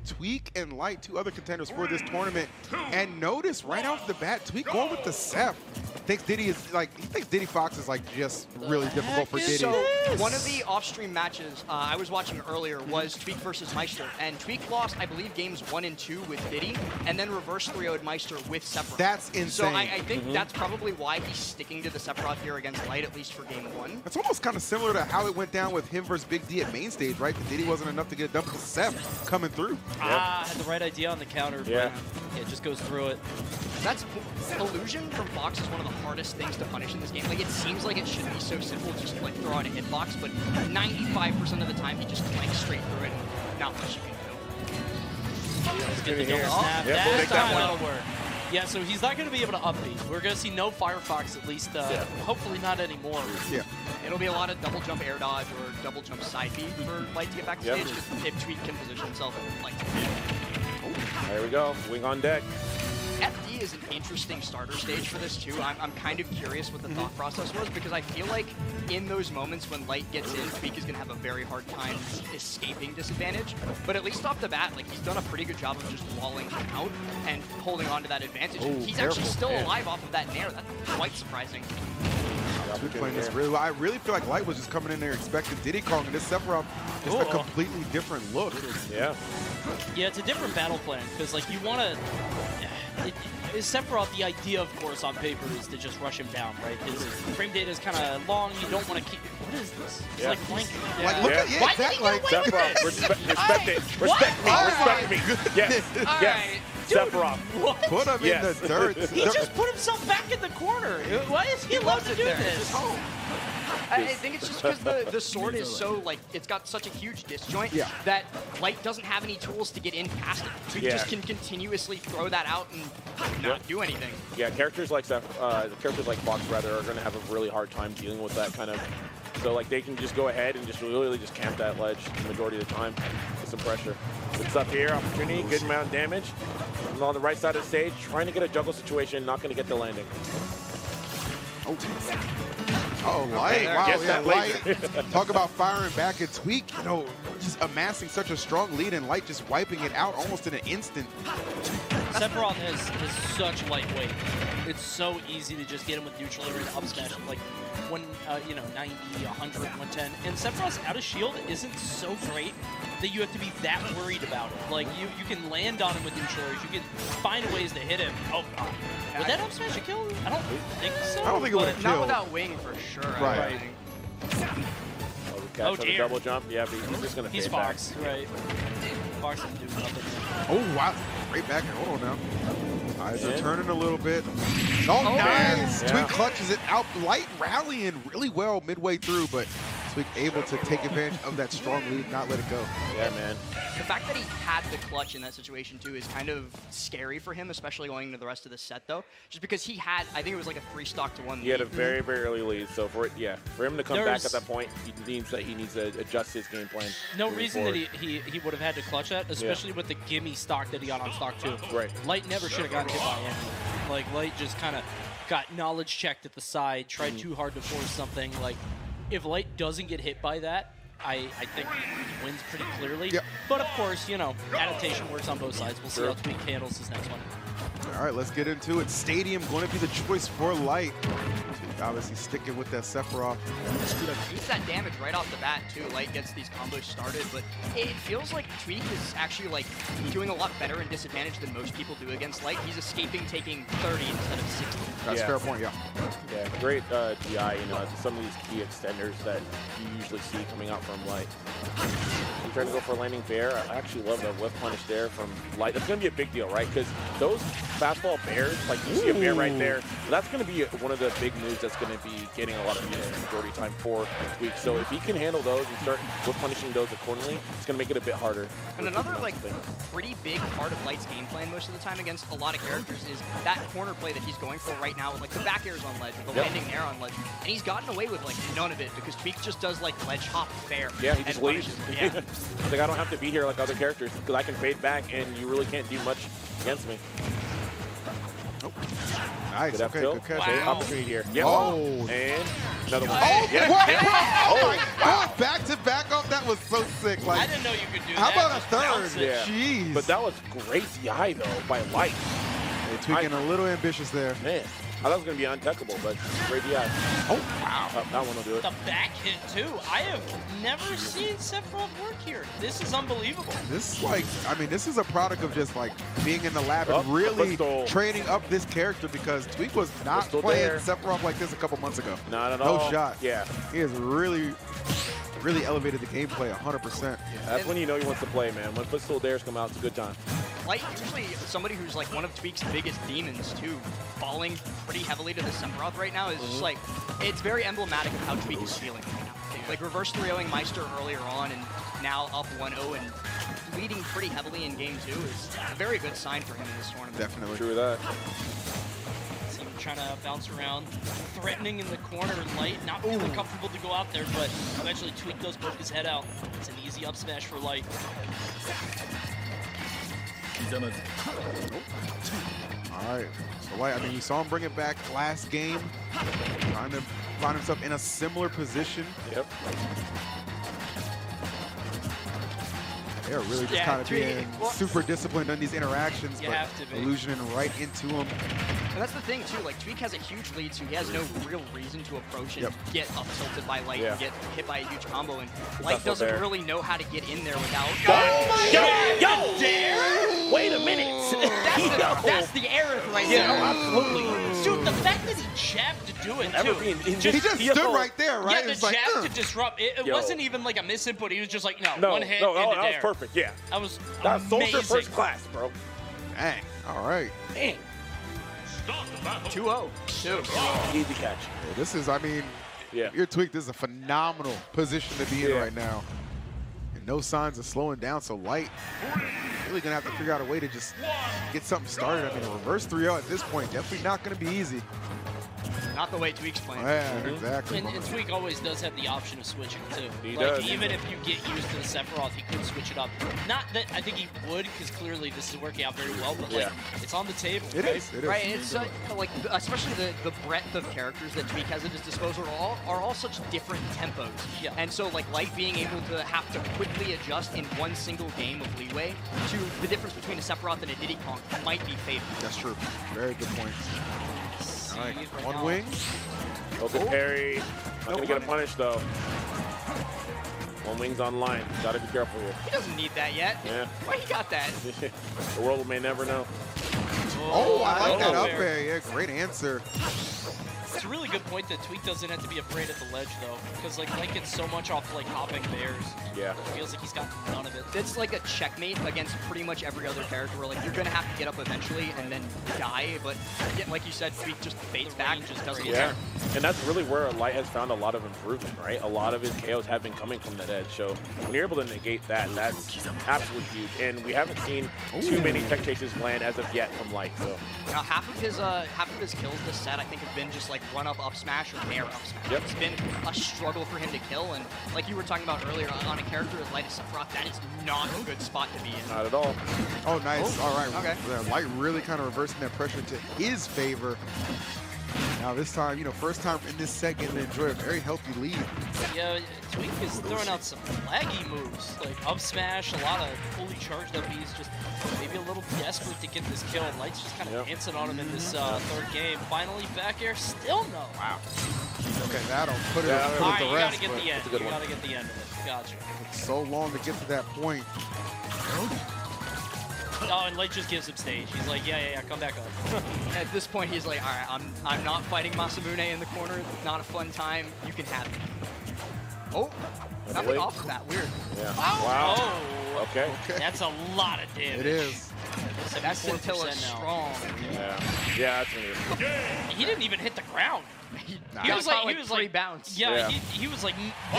Tweek and Light, two other contenders for this tournament. And notice right off the bat, Tweek going with the Sep. Thinks Diddy is like, he thinks Diddy Fox is like just really difficult for Diddy. So one of the off-stream matches I was watching earlier was Tweek versus Meister, and Tweek lost, I believe, games 1 and 2 with Diddy, and then reverse 3-0'd Meister with Sephiroth. That's insane. So I think that's probably why he's sticking to the Sephiroth here against Light, at least for game 1. It's almost kind of similar to how it went down with him versus Big D at main stage, right? Diddy wasn't enough to get it done, but the Sep coming through. Had the right idea on the counter, but yeah, it just goes through it. That's illusion from Fox is one of the hardest things to punish in this game. Like, it seems like it should be so simple, just like throw out a hitbox, but 95% of the time he just flanks straight through it and not much you can do. Let's get the double snap. That'll work. Yeah, so he's not going to be able to up B. We're going to see no Firefox, at least, hopefully not anymore. Yeah. It'll be a lot of double jump air dodge or double jump side B for Light to get back to stage, if Tweek can position himself and Light to There we go, wing on deck. FD is an interesting starter stage for this too. I'm kind of curious what the thought process was, because I feel like in those moments when Light gets in, Tweek is going to have a very hard time escaping disadvantage. But at least off the bat, like, he's done a pretty good job of just walling him out and holding on to that advantage. Ooh, he's actually still alive off of that nair. That's quite surprising. Tweek playing this really well. I really feel like Light was just coming in there expecting Diddy Kong, and this Sephiroth is a completely different look. Yeah. Yeah, it's a different battle plan, because, like, you want to... Sephiroth, the idea, of course, on paper is to just rush him down, right? His frame data is kind of long. You don't want to keep... What is this? It's like blank. Like, look at exactly. Sephiroth, respect it. Respect me. Yes. Yes. Dude, Sephiroth. What? Put him in the dirt. He just put himself back in the corner. Why is he allowed to do this? I think it's just because the sword is so, like, it's got such a huge disjoint that Light doesn't have any tools to get in past it. So he just can continuously throw that out and not do anything. Yeah, characters like Fox rather are going to have a really hard time dealing with that kind of. So like they can just go ahead and just really just camp that ledge the majority of the time with some pressure. It's up here, opportunity, good amount of damage. And on the right side of the stage, trying to get a juggle situation, not going to get the landing. Oh, Light. Wow, yeah, Light. Talk about firing back at Tweek. You know, just amassing such a strong lead, and Light just wiping it out almost in an instant. Sephiroth has such lightweight. It's so easy to just get him with neutral area and up smash him, like when, 90, 100, 110. And Sephiroth's out of shield isn't so great that you have to be that worried about it. Like, you can land on him with neutral areas. You can find ways to hit him. Oh, God. Would that up smash a kill? I don't think so. I don't think it would have killed. Not without wing, for sure. Right. Oh, dear. Double jump. Yeah, but he's just going to fade back. Fox, right. Fox doesn't do nothing. Oh, wow. Right back. Hold on now. Eyes are turning a little bit. Oh, nice. Yeah. Tweek clutches it out. Light rallying really well midway through, but Tweek able to take advantage of that strong lead, not let it go. Yeah, man. The fact that he had the clutch in that situation, too, is kind of scary for him, especially going into the rest of the set, though. Just because he had, I think it was like a 3-stock-to-1 lead. He had a very, very early lead, so for him to come back at that point, he needs to adjust his game plan. No reason that he would have had to clutch that, especially with the gimme stock that he got on stock 2. Right. Light never should have gotten hit by anything. Like, Light just kind of got knowledge checked at the side, tried too hard to force something. Like, if Light doesn't get hit by that, I think he wins pretty clearly. Yep. But of course, adaptation works on both sides. We'll see how Tweek handles his next one. All right, let's get into it. Stadium going to be the choice for Light. Obviously sticking with that Sephiroth. Eats that damage right off the bat, too. Light gets these combos started, but it feels like Tweek is actually, like, doing a lot better in disadvantage than most people do against Light. He's escaping taking 30 instead of 60. That's a fair point, yeah. Yeah, great DI, some of these key extenders that you usually see coming out from Light. I'm trying to go for a landing bear. I actually love the whiff punish there from Light. That's going to be a big deal, right? Because those fastball bears, like you see a bear right there, that's going to be one of the big moves that's going to be getting a lot of majority time for Tweek. So if he can handle those and start whiff punishing those accordingly, it's going to make it a bit harder. And another, like, pretty big part of Light's game plan most of the time against a lot of characters is that corner play that he's going for right now with, like, the back airs on ledge, with the landing air on ledge. And he's gotten away with, like, none of it because Tweek just does, like, ledge hop fair. Yeah, he just leaves. Yeah. It's like, I don't have to be here like other characters because I can fade back and you really can't do much against me. Nice. Good Okay, uphill. good catch. Wow. Opportunity here. Yep. Oh. And another one. Oh, Yeah. what? Yeah. Oh, my wow. God. Back to back up. That was so sick. I Like, didn't know you could do how that. about a Just third? bounce it. Yeah. Jeez. But that was great DI, though, by Light. Tweaking a little ambitious there. Man, I thought it was going to be untouchable, but great DI. Oh, wow. Oh, that one will do it. The back hit, too. I have never seen Sephiroth work here. This is unbelievable. This is like, I mean, this is a product of just like being in the lab Oh, and really pistol. training up this character because Tweek was not Pistol playing there. Sephiroth like this a couple months ago. Not at No all. shot. Yeah. He has really elevated the gameplay 100%. That's when you know he wants to play, man. When pistol dares come out, it's a good time. Light usually somebody who's like one of Tweek's biggest demons too, falling pretty heavily to the Sephiroth right now is just like, it's very emblematic of how Tweek is feeling right now. Like reverse 3-0ing Meister earlier on and now up 1-0 and leading pretty heavily in game 2 is a very good sign for him in this tournament. Definitely. True that. See him trying to bounce around, threatening in the corner. Light, not feeling comfortable to go out there, but eventually Tweek does poke his head out. It's an easy up smash for Light. All right. So, Light, I mean, you saw him bring it back last game, trying to find himself in a similar position. Yep. They're really just Yeah, kind of Tweek- being well- super disciplined on these interactions, You but have to be. illusioning right into them. And that's the thing too, like Tweek has a huge lead, so he has no real reason to approach and Yep. get up tilted by Light Yeah. and get hit by a huge combo. And Light That's not doesn't fair. really know how to get in there without. Yo! Wait a minute. That's the error right Yeah, there. absolutely. Dude, the fact that he jabbed to do it, Never too. been. He just stood right there, right? Yeah, It the was like, jab to disrupt. It Yo. wasn't even like a misinput. He was just like, no, No, one hit no, into that was dare. perfect. Yeah. That was That was Soldier amazing. first class, bro. dang. All right. Dang. 2-0. Easy catch. Well, this is, I mean, Yeah. your Tweek, this is a phenomenal position to be in Yeah. right now. And no signs of slowing down, so Light really going to have to figure out a way to just get something started. I mean, a reverse 3-0 at this point, definitely not going to be easy. Not the way Tweek's playing. Yeah, exactly. And Tweek always does have the option of switching too. He like does. even if you get used to the Sephiroth, he could switch it up. Not that I think he would, because clearly this is working out very well. But like, it's on the table. It right? is. Right, and it's like, especially the breadth of characters that Tweek has at his disposal are all such different tempos. Yeah. And so, like, Light being able to have to quickly adjust in one single game of leeway to the difference between a Sephiroth and a Diddy Kong might be favored. That's true. Very good point. All right, right one now. wing. Open parry. Not going to get a punish, though. One wing's online. Got to be careful here. He doesn't need that yet. Yeah. Why he got that? The world may never know. Oh, I like that Oh, up fair. air. Yeah, great answer. It's a really good point that Tweek doesn't have to be afraid at the ledge though, because like Light gets so much off like hopping bears. Yeah. It feels like he's got none of it. It's like a checkmate against pretty much every other character where like you're gonna have to get up eventually and then die, but like you said, Tweek just fades The back, range just is doesn't great. care. Yeah, and that's really where Light has found a lot of improvement, right? A lot of his KOs have been coming from that edge, so when you're able to negate that, that's absolutely huge. And we haven't seen too many tech chases land as of yet from Light, so. Now half of his kills this set I think have been just like run up smash or nair up smash. Yep. It's been a struggle for him to kill, and like you were talking about earlier, on a character as light as Sephiroth, that is not a good spot to be in. Not at all. Oh, nice. All right. Okay. Yeah, Light really kind of reversing that pressure to his favor. Now this time, first time in this set getting to enjoy a very healthy lead. Yeah, Tweek is throwing out some laggy moves, like up smash, a lot of fully charged up Bs, just maybe a little desperate to get this kill. Light's just kind of dancing on him in this third game. Finally, back air, still no. Wow. Okay, that'll put it Yeah, up all with All right, the you rest. gotta get but the end. a good You one. gotta get the end of it. Gotcha. it's so long to get to that point. Oh, and Light just gives him stage. He's like, yeah, come back up. At this point, he's like, all right, I'm not fighting Masamune in the corner. Not a fun time. You can have it. Oh, nothing late. off of that. Weird. Yeah. Wow. Oh, Okay. that's a lot of damage. It is. That 74% scintilla now. is strong. Yeah. Yeah, that's gonna be. He didn't even hit the ground. He He was like, pre-bounce. yeah, Yeah. He was like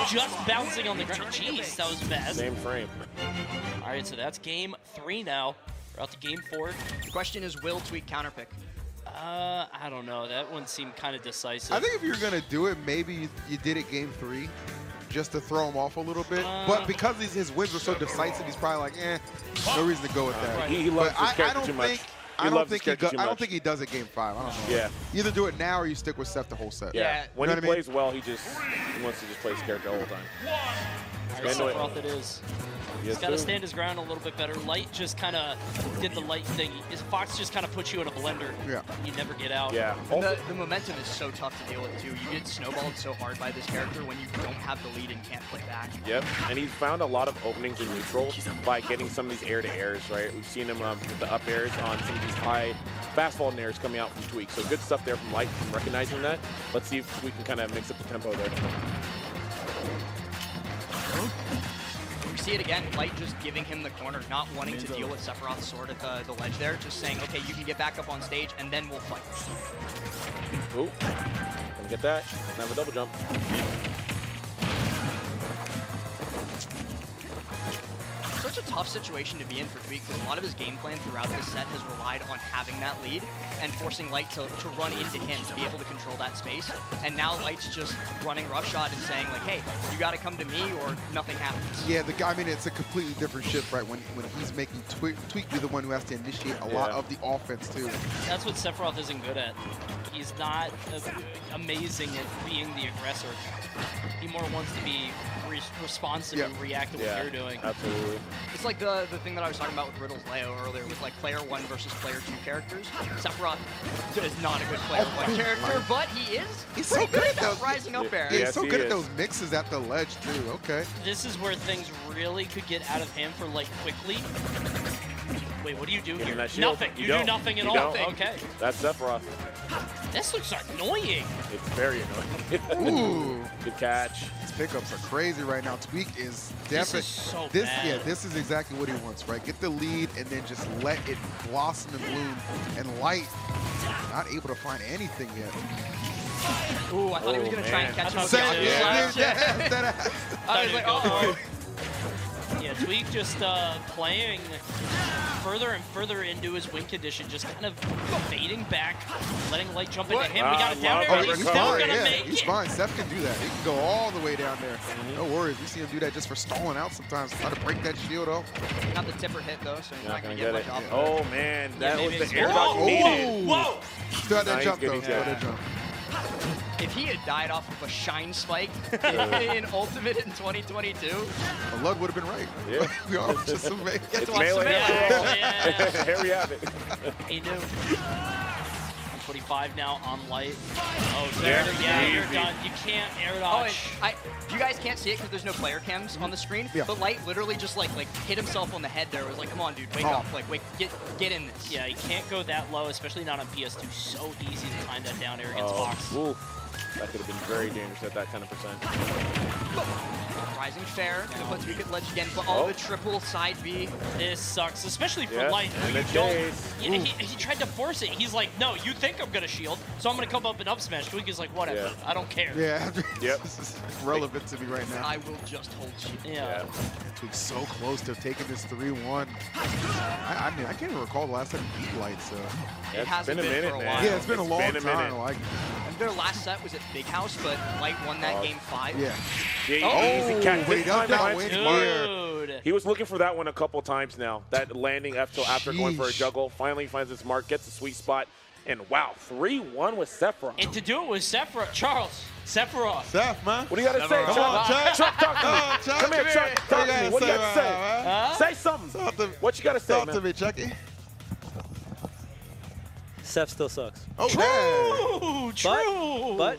just bouncing on the ground. Jeez, that was fast. Same frame. All right, so that's game 3 now. We're out to game 4. The question is, will Tweek counterpick? I don't know. That one seemed kind of decisive. I think if you're going to do it, maybe you did it game 3 just to throw him off a little bit. But because his wins were so decisive, he's probably like, no reason to go with that. Right. He loves But this character I too don't much. think I don't think character too I don't much. think he does it game 5. I don't know. Yeah. Either do it now or you stick with Seth the whole set. Yeah. When You he know what I mean? plays well, he wants to just play his character the whole time. Alright, Sephiroth it is. Yes, He's got to sir. stand his ground a little bit better. Light just kind of did the light thing. Fox just kind of puts you in a blender. Yeah. You never get out. Yeah. And Also, the momentum is so tough to deal with, too. You get snowballed so hard by this character when you don't have the lead and can't play back. yep. And he's found a lot of openings in neutral by getting some of these air-to-airs, right? We've seen him with the up airs on some of these high fast-fall airs coming out from Tweek. So good stuff there from Light, from recognizing that. Let's see if we can kind of mix up the tempo there. We see it again, Light just giving him the corner, not wanting to deal with Sephiroth's sword at the ledge there, just saying, okay, you can get back up on stage, and then we'll fight. Ooh. Gonna get that. Doesn't have a double jump. Such a tough situation to be in for Tweek, because a lot of his game plan throughout this set has relied on having that lead and forcing Light to run into him to be able to control that space. And now Light's just running roughshod and saying, like, hey, you got to come to me or nothing happens. Yeah, I mean, it's a completely different shift, right? When he's making Tweek be the one who has to initiate a lot of the offense, too. That's what Sephiroth isn't good at. He's not amazing at being the aggressor. He more wants to be responsive and react to what you're doing. Absolutely. It's like the thing that I was talking about with Riddle's Leo earlier, with like player 1 versus player 2 characters. Sephiroth is not a good player 1 character, but he is. He's so good at that those rising up air. Yeah, Yes, he's so he good at is. those mixes at the ledge, too. Okay. This is where things really could get out of hand for Light quickly. Wait, what do you do Give him here? that shield. Nothing. You You do don't. nothing at You all. don't. Okay. That's Sephiroth. This looks annoying. It's very annoying. Ooh. Good catch. His pickups are crazy right now. Tweek is This definitely is so this. bad. Yeah, this is exactly what he wants, right? Get the lead and then just let it blossom and bloom. And Light not able to find anything yet. Ooh, I thought he was Oh, going to try and man. catch him with Seth, the yeah, other dude, that I was like, oh. Yeah, Tweek just playing further and further into his win condition, just kind of fading back, letting Light jump into him. We got it down love there. that He's he's still fine. gonna Yeah, make he's it. fine. Seth can do that. He can go all the way down there. No worries. We see him do that just for stalling out sometimes. Try to break that shield off. Not the tipper hit, though, so you're Not not gonna going to get get much it. off of it. Oh man, that maybe was it's- the air Whoa, dodge whoa, needed. Whoa! Still had that Nice, jump, though. good Still had that catch. jump. If he had died off of a shine spike in Ultimate in 2022, Well, Lud would have been right. Yeah. We all just amazed. It's watch melee. the Yeah, Here we have it. He knew. 145 now on Light. Oh, Yeah, yeah, you're easy. done. You can't air oh, dodge. and you guys can't see it because there's no player cams on the screen, Yeah. but Light literally just like hit himself on the head there. It was like, come on, dude, wake up. Like, wake, get in this. Yeah, you can't go that low, especially not on PS2. So easy to time that down air against Fox. Ooh, that could have been very dangerous at that kind of percent. Rising fair, gonna put Tweek at ledge again, but all the triple side B. This sucks, especially for Yeah, Light. and You it don't. stays. Yeah, he tried to force it. He's like, no, you think I'm gonna shield, so I'm gonna come up and up smash. Tweek is like, whatever, Yeah. I don't care. Yeah. Yep. This is relevant to me right now. I will just hold you. Yeah. Tweek's so close to taking this 3-1. I mean, I can't even recall the last time he beat Light, so. It It's hasn't been a been minute, for a man. while. Yeah, it's been a long been a minute. time. Like, And their last set was at Big House, but Light won that game 5. yeah. Yeah, easy catch. wait, This that's time not out, waiting. smart. Dude. He was looking for that one a couple times now. That landing after going for a Sheesh. juggle. Finally finds his mark, gets the sweet spot, and wow, 3-1 with Sephiroth. And to do it with Sephiroth, Charles, Sephiroth. Seth, man. What do you got to say, Come on, Chuck? Chuck. Chuck, talk to Come me. on, Chuck. Come here, Chuck. Talk to me. What do you got to say? man? Say something. Talk to- What you got to say, Talk to man? me, Chucky. Seth still sucks. Oh, yeah. True, true. But